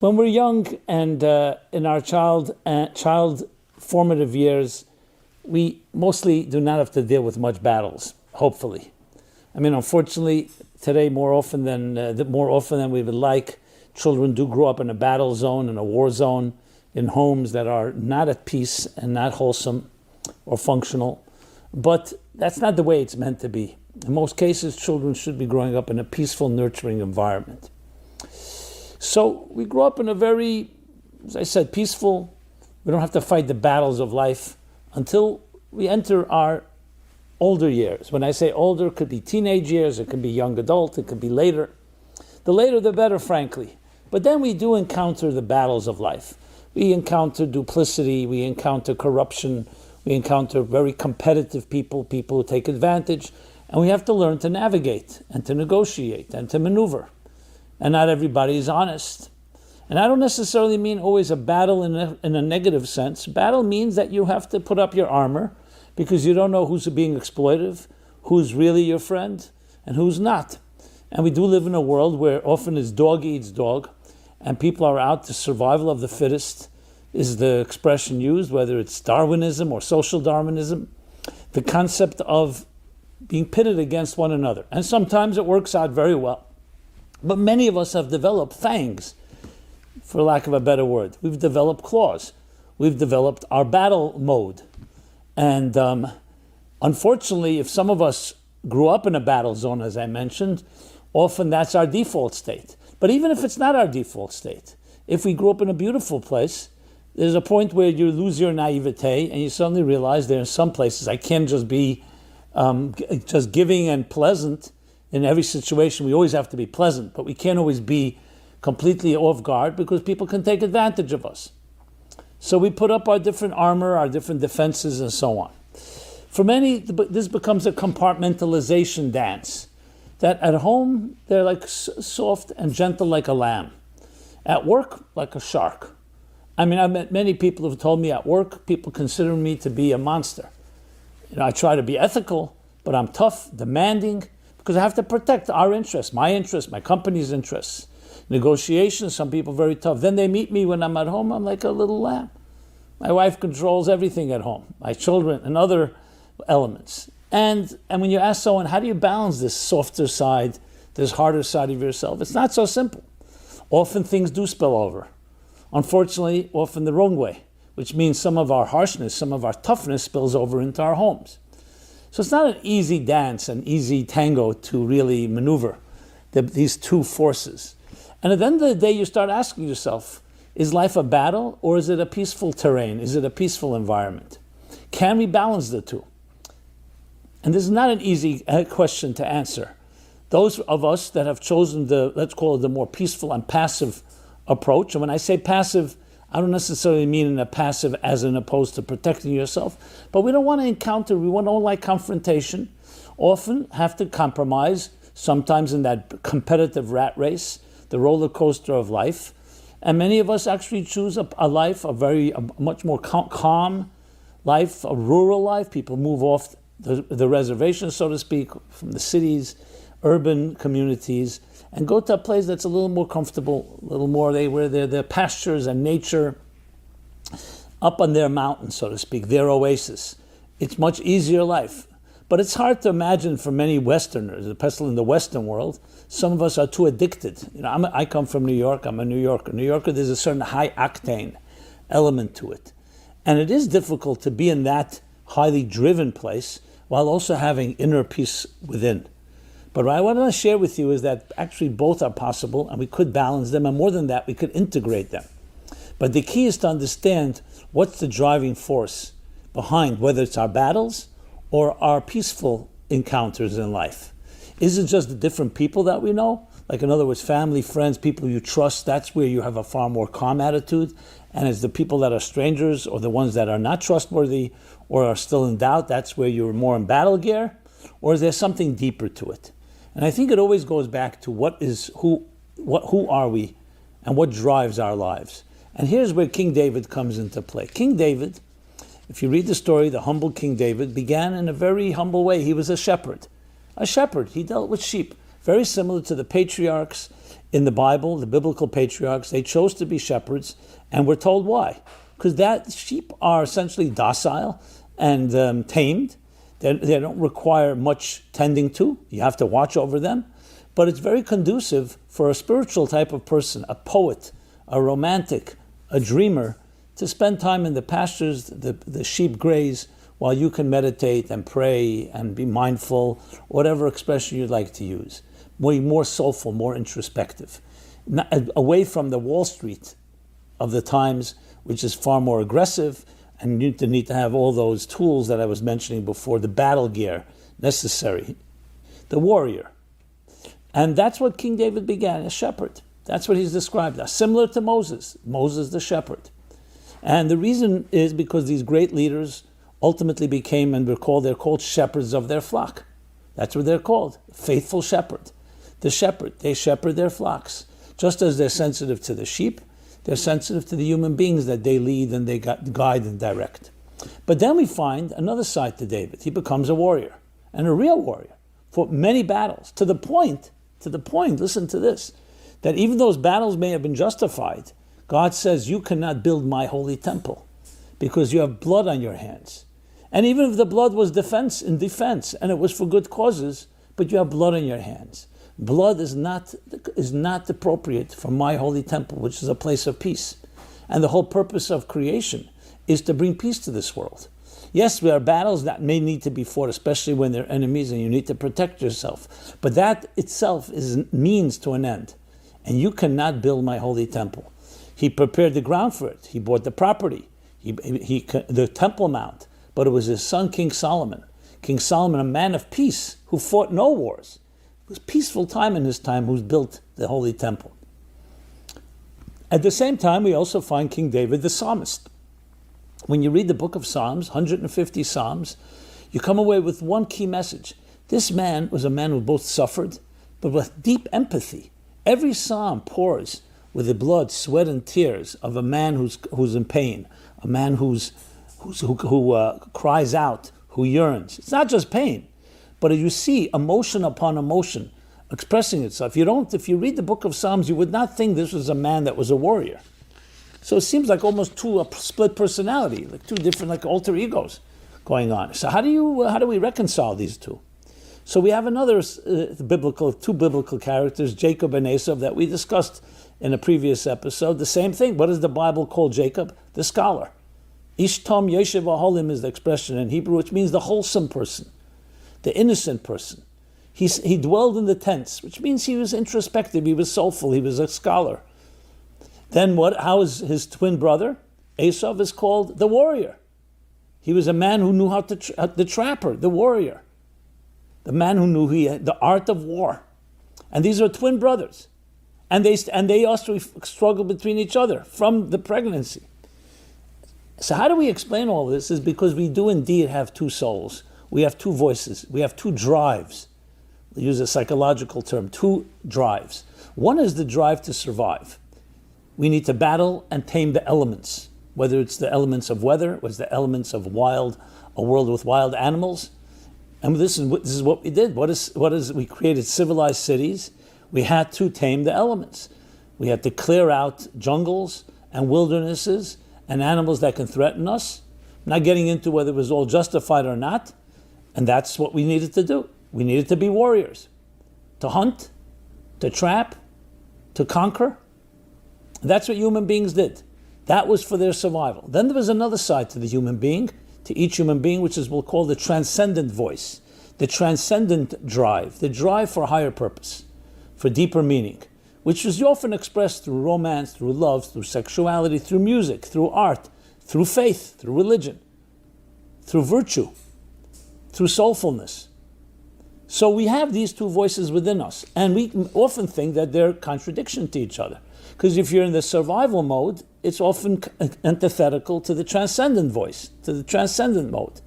When we're young and in our child formative years, we mostly do not have to deal with much battles, hopefully. I mean, unfortunately, today more often than we would like, children do grow up in a battle zone, in a war zone, in homes that are not at peace and not wholesome or functional. But that's not the way it's meant to be. In most cases, children should be growing up in a peaceful, nurturing environment. So we grow up in a very, as I said, peaceful. We don't have to fight the battles of life until we enter our older years. When I say older, it could be teenage years, it could be young adult, it could be later. The later the better, frankly. But then we do encounter the battles of life. We encounter duplicity, we encounter corruption, we encounter very competitive people who take advantage, and we have to learn to navigate and to negotiate and to maneuver. And not everybody is honest. And I don't necessarily mean always a battle in a negative sense. Battle means that you have to put up your armor because you don't know who's being exploitive, who's really your friend, and who's not. And we do live in a world where often it's dog eats dog, and people are out to survival of the fittest, is the expression used, whether it's Darwinism or social Darwinism, the concept of being pitted against one another. And sometimes it works out very well. But many of us have developed fangs, for lack of a better word. We've developed claws. We've developed our battle mode. And unfortunately, if some of us grew up in a battle zone, as I mentioned, often that's our default state. But even if it's not our default state, if we grew up in a beautiful place, there's a point where you lose your naivete and you suddenly realize there are some places I can't just be just giving and pleasant. In every situation, we always have to be pleasant, but we can't always be completely off guard because people can take advantage of us. So we put up our different armor, our different defenses, and so on. For many, this becomes a compartmentalization dance. That at home, they're like soft and gentle like a lamb. At work, like a shark. I mean, I've met many people who've told me at work, people consider me to be a monster. I try to be ethical, but I'm tough, demanding, because I have to protect our interests, my company's interests. Negotiations, some people very tough. Then they meet me when I'm at home, I'm like a little lamb. My wife controls everything at home, my children and other elements. And when you ask someone, how do you balance this softer side, this harder side of yourself? It's not so simple. Often things do spill over. Unfortunately, often the wrong way, which means some of our harshness, some of our toughness spills over into our homes. So it's not an easy dance, an easy tango to really maneuver these two forces. And at the end of the day, you start asking yourself, is life a battle or is it a peaceful terrain? Is it a peaceful environment? Can we balance the two? And this is not an easy question to answer. Those of us that have chosen let's call it the more peaceful and passive approach, and when I say passive, I don't necessarily mean in a passive as in opposed to protecting yourself, but we don't want to like confrontation, often have to compromise, sometimes in that competitive rat race, the roller coaster of life. And many of us actually choose a life, a much more calm life, a rural life. People move off the reservation, so to speak, from the cities, urban communities, and go to a place that's a little more comfortable, a little more where the pastures and nature up on their mountain, so to speak, their oasis. It's much easier life. But it's hard to imagine for many Westerners, especially in the Western world. Some of us are too addicted. I come from New York, I'm a New Yorker. New Yorker, there's a certain high octane element to it. And it is difficult to be in that highly driven place while also having inner peace within. But what I want to share with you is that actually both are possible and we could balance them, and more than that, we could integrate them. But the key is to understand what's the driving force behind, whether it's our battles or our peaceful encounters in life. Is it just the different people that we know? Like in other words, family, friends, people you trust, that's where you have a far more calm attitude. And it's the people that are strangers or the ones that are not trustworthy or are still in doubt, that's where you're more in battle gear? Or is there something deeper to it? And I think it always goes back to who are we and what drives our lives. And here's where King David comes into play. King David, if you read the story, the humble King David began in a very humble way. He was a shepherd. He dealt with sheep. very similar to the patriarchs in the Bible, the biblical patriarchs. They chose to be shepherds, and we're told why. Because that sheep are essentially docile and tamed. They don't require much tending to. You have to watch over them. But it's very conducive for a spiritual type of person, a poet, a romantic, a dreamer, to spend time in the pastures, the sheep graze, while you can meditate and pray and be mindful, whatever expression you'd like to use. More soulful, more introspective. Away from the Wall Street of the times, which is far more aggressive, and you need to have all those tools that I was mentioning before, the battle gear necessary, the warrior. And that's what King David began, a shepherd. That's what he's described as, similar to Moses the shepherd. And the reason is because these great leaders ultimately became, and they're called shepherds of their flock. That's what they're called, faithful shepherd. The shepherd, they shepherd their flocks. Just as they're sensitive to the sheep, they're sensitive to the human beings that they lead and they guide and direct. But then we find another side to David. He becomes a warrior, and a real warrior, for many battles, to the point, listen to this, that even those battles may have been justified, God says, you cannot build my holy temple because you have blood on your hands. And even if the blood was in defense, and it was for good causes, but you have blood on your hands. Blood is not appropriate for my holy temple, which is a place of peace. And the whole purpose of creation is to bring peace to this world. Yes, there are battles that may need to be fought, especially when they're enemies and you need to protect yourself. But that itself is means to an end. And you cannot build my holy temple. He prepared the ground for it. He bought the property. The Temple Mount. But it was his son, King Solomon. King Solomon, a man of peace, who fought no wars. It was peaceful time in his time, who's built the Holy Temple. At the same time, we also find King David the psalmist. When you read the book of Psalms, 150 Psalms, you come away with one key message. This man was a man who both suffered, but with deep empathy. Every psalm pours with the blood, sweat, and tears of a man who's in pain, a man who cries out, who yearns. It's not just pain, but you see emotion upon emotion expressing itself. If you read the book of Psalms, you would not think this was a man that was a warrior. So it seems like almost a split personality, like two different alter egos going on. So how do we reconcile these two? So we have another two biblical characters, Jacob and Esau, that we discussed in a previous episode. The same thing. What does the Bible call Jacob? The scholar. Ish tom yoshev aholim is the expression in Hebrew, which means the wholesome person, the innocent person. He dwelled in the tents, which means he was introspective, he was soulful, he was a scholar. Then how is his twin brother? Esau is called the warrior. He was a man who knew how the trapper, the warrior. The man who knew the art of war. And these are twin brothers. And they also struggle between each other from the pregnancy. So how do we explain all this? Is because we do indeed have two souls. We have two voices. We have two drives. We use a psychological term, two drives. One is the drive to survive. We need to battle and tame the elements, whether it's the elements of weather, or it's the elements of a world with wild animals. And this is what we did. We created civilized cities. We had to tame the elements. We had to clear out jungles and wildernesses and animals that can threaten us. Not getting into whether it was all justified or not. And that's what we needed to do. We needed to be warriors. To hunt, to trap, to conquer. And that's what human beings did. That was for their survival. Then there was another side to the human being, to each human being, which is we'll call the transcendent voice, the transcendent drive, the drive for a higher purpose, for deeper meaning, which is often expressed through romance, through love, through sexuality, through music, through art, through faith, through religion, through virtue, through soulfulness. So we have these two voices within us, and we often think that they're contradiction to each other. Because if you're in the survival mode, it's often antithetical to the transcendent voice, to the transcendent mode.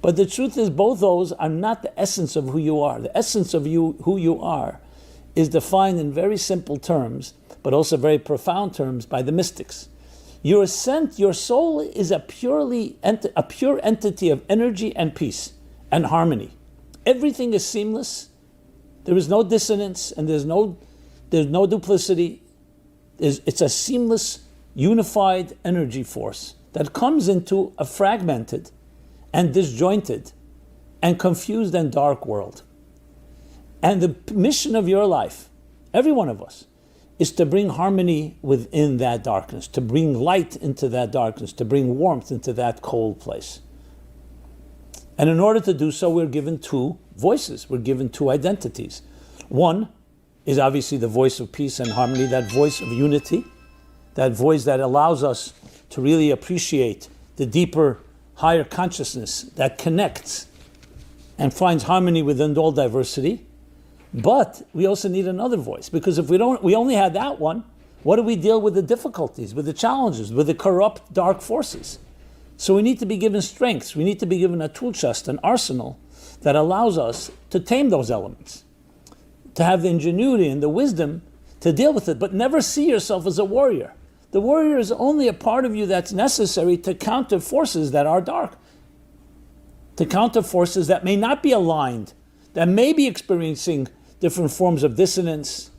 But the truth is, both those are not the essence of who you are. The essence of who you are is defined in very simple terms, but also very profound terms by the mystics. Your soul is a pure entity of energy and peace and harmony. Everything is seamless. There is no dissonance and there's no duplicity. It's a seamless, unified energy force that comes into a fragmented and disjointed and confused and dark world. And the mission of your life, every one of us, is to bring harmony within that darkness, to bring light into that darkness, to bring warmth into that cold place. And in order to do so, we're given two voices, we're given two identities. One is obviously the voice of peace and harmony, that voice of unity, that voice that allows us to really appreciate the deeper, higher consciousness that connects and finds harmony within all diversity. But we also need another voice, because if we only had that one, what do we deal with the difficulties, with the challenges, with the corrupt dark forces? So we need to be given strengths. We need to be given a tool chest, an arsenal that allows us to tame those elements, to have the ingenuity and the wisdom to deal with it, but never see yourself as a warrior. The warrior is only a part of you that's necessary to counter forces that are dark, to counter forces that may not be aligned, that may be experiencing different forms of dissonance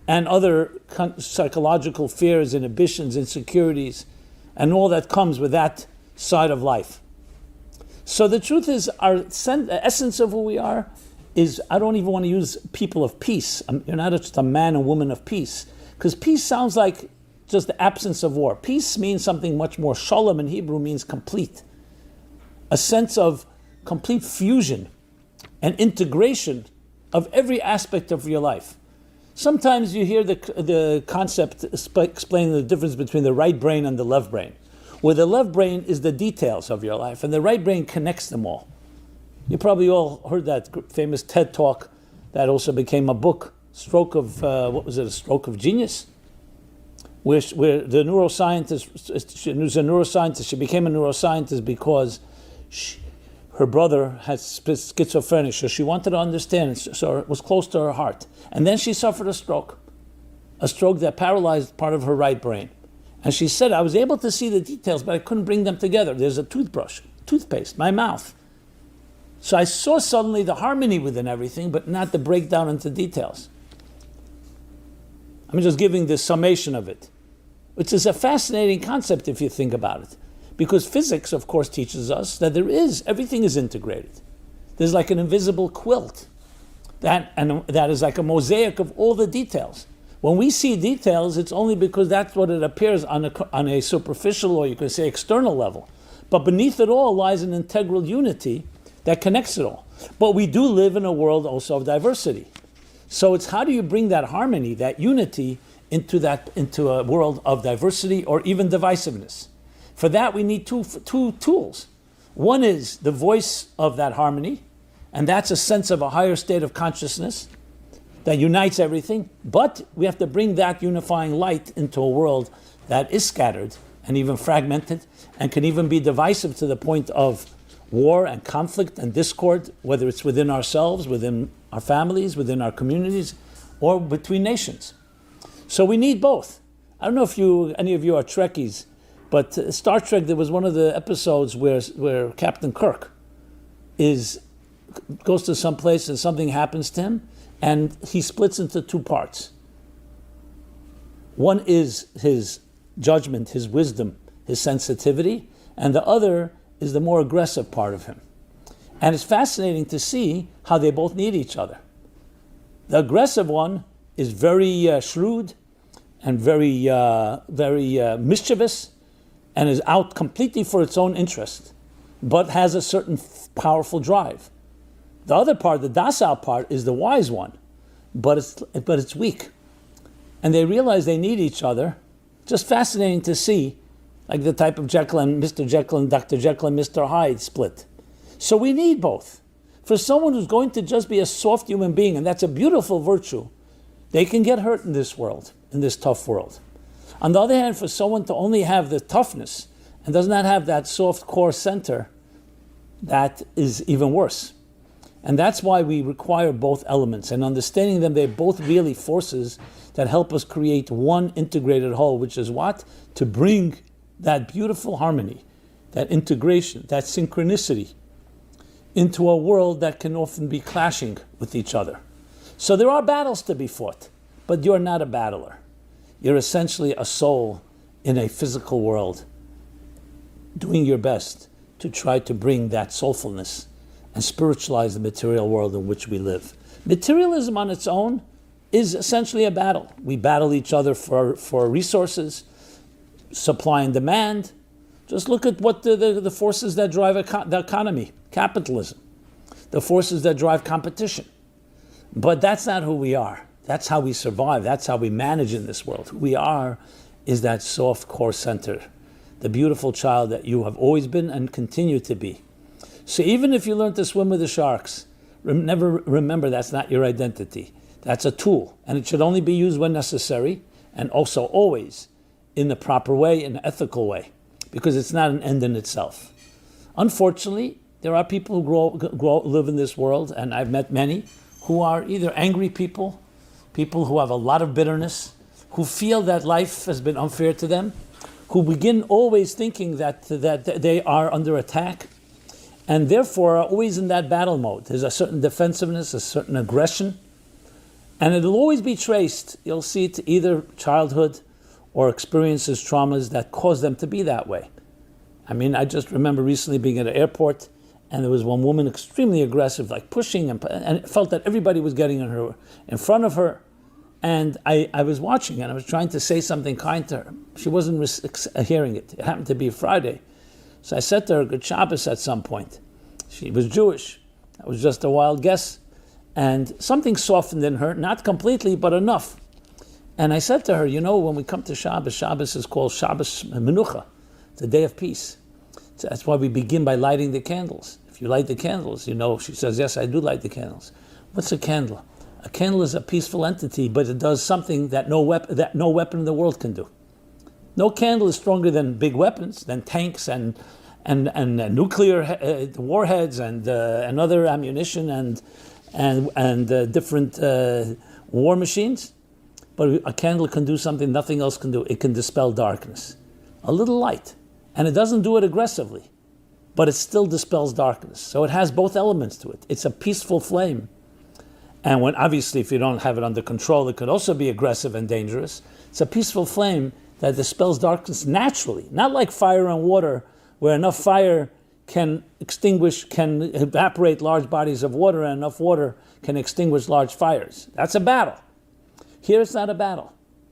and other psychological fears, inhibitions, insecurities, and all that comes with that side of life. So the truth is, the essence of who we are is, I don't even want to use people of peace. You're not just a man and woman of peace, because peace sounds like just the absence of war. Peace means something much more. Shalom in Hebrew means complete. A sense of complete fusion and integration of every aspect of your life. Sometimes you hear the concept explaining the difference between the right brain and the left brain, where the left brain is the details of your life and the right brain connects them all. You probably all heard that famous TED talk that also became a book, A Stroke of Genius? Where the neuroscientist, she was a neuroscientist, she became a neuroscientist because her brother had schizophrenia, so she wanted to understand, so it was close to her heart. And then she suffered a stroke that paralyzed part of her right brain. And she said, I was able to see the details, but I couldn't bring them together. There's a toothbrush, toothpaste, my mouth. So I saw suddenly the harmony within everything, but not the breakdown into details. I'm just giving the summation of it, which is a fascinating concept if you think about it. Because physics, of course, teaches us that everything is integrated. There's like an invisible quilt that is like a mosaic of all the details. When we see details, it's only because that's what it appears on a superficial, or you could say external level. But beneath it all lies an integral unity that connects it all. But we do live in a world also of diversity. So it's how do you bring that harmony, that unity, into a world of diversity or even divisiveness? For that, we need two tools. One is the voice of that harmony, and that's a sense of a higher state of consciousness that unites everything. But we have to bring that unifying light into a world that is scattered and even fragmented and can even be divisive to the point of war and conflict and discord, whether it's within ourselves, within our families, within our communities, or between nations. So we need both. I don't know if any of you are Trekkies, but Star Trek, there was one of the episodes where Captain Kirk goes to some place and something happens to him, and he splits into two parts. One is his judgment, his wisdom, his sensitivity, and the other is the more aggressive part of him. And it's fascinating to see how they both need each other. The aggressive one is very shrewd and very mischievous, and is out completely for its own interest, but has a certain powerful drive. The other part, the docile part, is the wise one, but it's weak. And they realize they need each other. Just fascinating to see, like the type of Jekyll and Mr. Jekyll and Dr. Jekyll and Mr. Hyde split. So we need both. For someone who's going to just be a soft human being, and that's a beautiful virtue, they can get hurt in this world, in this tough world. On the other hand, for someone to only have the toughness and does not have that soft core center, that is even worse. And that's why we require both elements, and understanding them, they're both really forces that help us create one integrated whole, which is what? To bring that beautiful harmony, that integration, that synchronicity into a world that can often be clashing with each other. So there are battles to be fought, but you're not a battler. You're essentially a soul in a physical world, doing your best to try to bring that soulfulness and spiritualize the material world in which we live. Materialism on its own is essentially a battle. We battle each other for resources, supply and demand. Just look at what the forces that drive the economy, capitalism, the forces that drive competition. But that's not who we are. That's how we survive. That's how we manage in this world. Who we are is that soft core center, the beautiful child that you have always been and continue to be. So even if you learn to swim with the sharks, never remember that's not your identity. That's a tool, and it should only be used when necessary, and also always in the proper way, in an ethical way, because it's not an end in itself. Unfortunately, there are people who live in this world, and I've met many, who are either angry people who have a lot of bitterness, who feel that life has been unfair to them, who begin always thinking that they are under attack, and therefore are always in that battle mode. There's a certain defensiveness, a certain aggression, and it'll always be traced. You'll see it to either childhood or experiences, traumas that cause them to be that way. I mean, I just remember recently being at an airport, and there was one woman extremely aggressive, like pushing, and it felt that everybody was getting in front of her. And I was watching, and I was trying to say something kind to her. She wasn't hearing it. It happened to be Friday. So I said to her, "Good Shabbos," at some point. She was Jewish. That was just a wild guess. And something softened in her, not completely, but enough. And I said to her, when we come to Shabbos, Shabbos is called Shabbos Menucha, the day of peace. So that's why we begin by lighting the candles. If you light the candles, she says, "Yes, I do light the candles." What's a candle? A candle is a peaceful entity, but it does something that no weapon in the world can do. No candle is stronger than big weapons, than tanks and nuclear warheads and other ammunition and different war machines. But a candle can do something nothing else can do. It can dispel darkness. A little light. And it doesn't do it aggressively, but it still dispels darkness. So it has both elements to it. It's a peaceful flame. And obviously, if you don't have it under control, it could also be aggressive and dangerous. It's a peaceful flame that dispels darkness naturally, not like fire and water, where enough fire can evaporate large bodies of water, and enough water can extinguish large fires. That's a battle. Here it's not a battle.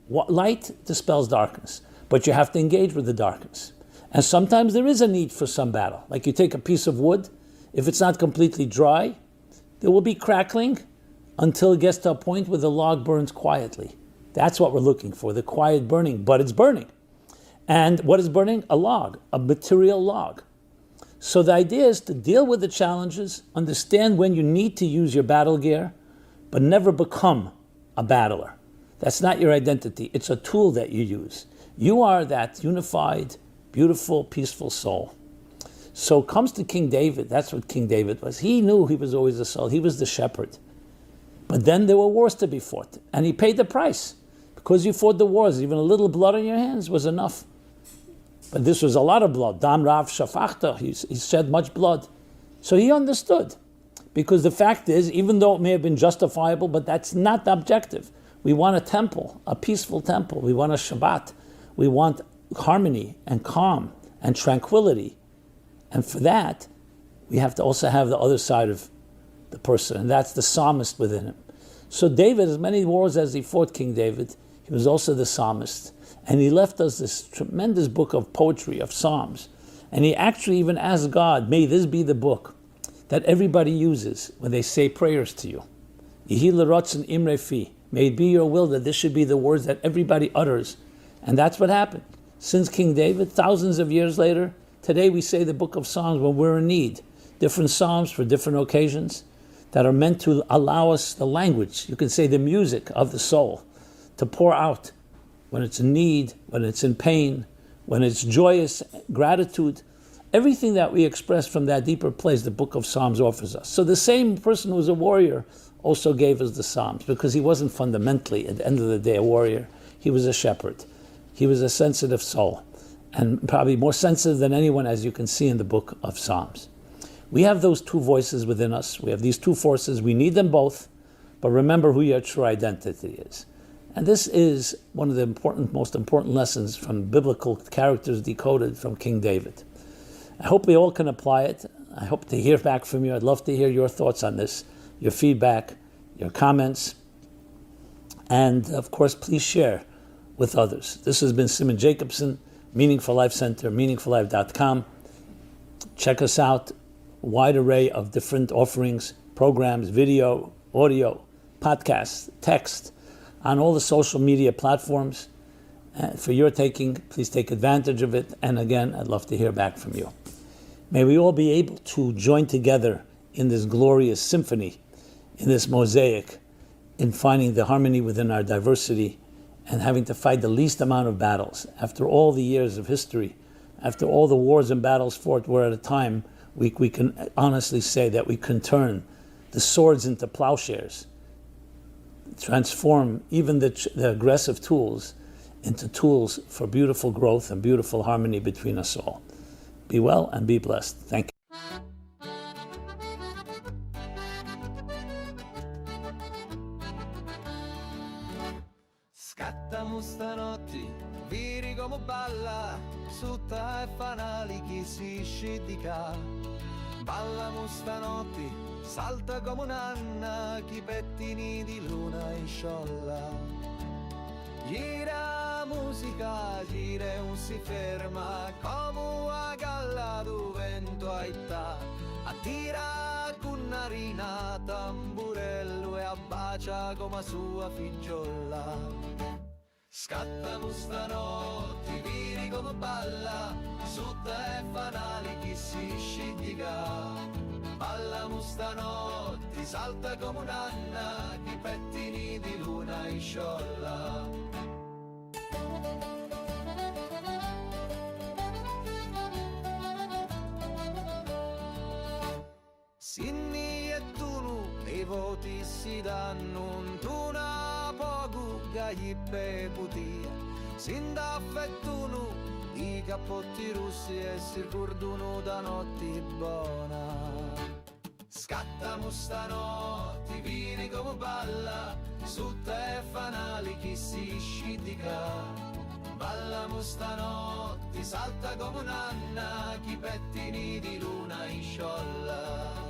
Light dispels darkness, but you have to engage with the darkness. And sometimes there is a need for some battle. Like you take a piece of wood, if it's not completely dry, there will be crackling until it gets to a point where the log burns quietly. That's what we're looking for, the quiet burning, but it's burning. And what is burning? A log, a material log. So the idea is to deal with the challenges, understand when you need to use your battle gear, but never become a battler. That's not your identity. It's a tool that you use. You are that unified, beautiful, peaceful soul. So it comes to King David. That's what King David was. He knew he was always a soul. He was the shepherd. But then there were wars to be fought. And he paid the price. Because you fought the wars, even a little blood on your hands was enough. But this was a lot of blood. Dam Rav Shafachta. He shed much blood. So he understood. Because the fact is, even though it may have been justifiable, but that's not the objective. We want a temple, a peaceful temple. We want a Shabbat. We want harmony and calm and tranquility. And for that, we have to also have the other side of the person, and that's the psalmist within him. So David, as many wars as he fought, King David, he was also the psalmist. And he left us this tremendous book of poetry, of psalms. And he actually even asked God, may this be the book that everybody uses when they say prayers to you. Yehi l'rotzen imre fi. May it be your will that this should be the words that everybody utters. And that's what happened. Since King David, thousands of years later, today we say the book of Psalms when we're in need. Different psalms for different occasions that are meant to allow us the language, you can say the music of the soul, to pour out when it's in need, when it's in pain, when it's joyous, gratitude. Everything that we express from that deeper place, the book of Psalms offers us. So the same person who was a warrior also gave us the Psalms, because he wasn't fundamentally, at the end of the day, a warrior. He was a shepherd. He was a sensitive soul, and probably more sensitive than anyone, as you can see in the book of Psalms. We have those two voices within us. We have these two forces. We need them both, but remember who your true identity is. And this is one of the most important lessons from biblical characters decoded from King David. I hope we all can apply it. I hope to hear back from you. I'd love to hear your thoughts on this, your feedback, your comments. And of course, please share with others. This has been Simon Jacobson, Meaningful Life Center, meaningfullife.com. Check us out. Wide array of different offerings, programs, video, audio, podcasts, text, on all the social media platforms. For your taking, please take advantage of it. And again, I'd love to hear back from you. May we all be able to join together in this glorious symphony, in this mosaic, in finding the harmony within our diversity and having to fight the least amount of battles. After all the years of history, after all the wars and battles fought, we're at a time we can honestly say that we can turn the swords into plowshares, transform even the aggressive tools into tools for beautiful growth and beautiful harmony between us all. Be well and be blessed. Thank you. Scattamo stanotti, viri come balla, sutta e fanali chi si scidica. Ballamo stanotti, salta come un'anna, chi pettini di luna in sciolla. Gira musica, gira e non si ferma, come una galla do vento aitta. Attira con narina, tamburello e abbacia come sua figliola. Scattano stanotti, viri come balla, sutta e fanali chi si scidica. Ballamo stanotti, salta come un'anna, chi pettini di luna in sciolla. Sinni e tunu, i voti si danno, tu na poco gli bevuti. Sinda affettunu, i cappotti russi e si ricordano da notti buona. Scattamo stanotti, vini come balla, sutta e fanali chi si scidica. Ballamo stanotti, salta come un'anna, chi pettini di luna in sciolla.